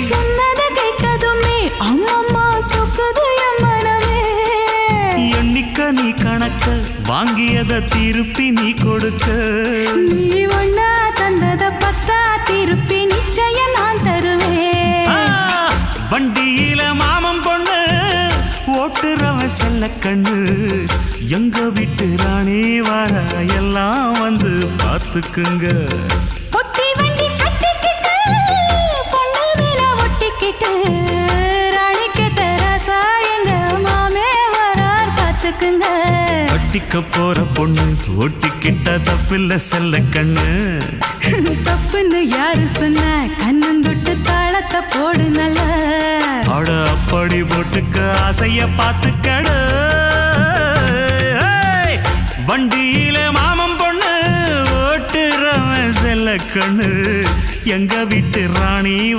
சொன்னத கேட்டதுமே அம்மம்மா சொக்குது என் மனமே. எண்ணிக்க நீ கணக்க வாங்கியத திருப்பி நீ கொடுக்க. நீ ஒன்னா தந்தத பத்தா திருப்பி நிச்சயம் நான் தருவேன். வண்டியில மாமன் பொண்ணு ஓட்டுறவன் செல்ல கண்ணு. எங்க வீட்டு ராணி வர எல்லாம் வந்து பார்த்துக்குங்க. ஒட்டி வண்டி கட்டிக்கிட்டு பொண்ணு மேல ஒட்டிக்கிட்டு ராணிக்கு தராசா எங்க மாமே வரார் பார்த்துக்குங்க. கட்டிக்க போற பொண்ணு ஒட்டிக்கிட்ட தப்பில்ல செல்ல கண்ணு. தப்புன்னு யாரு சொன்ன கண்ணந்தொட்டு தாளத்தை போடு நல்ல. அட அப்படி போட்டுக்க ஆசைய பார்த்துக்கடு. வண்டியில மாமன் பொண்ணு ஓட்டுறவன் செல்ல கண்ணு. எங்க வீட்டு ராணி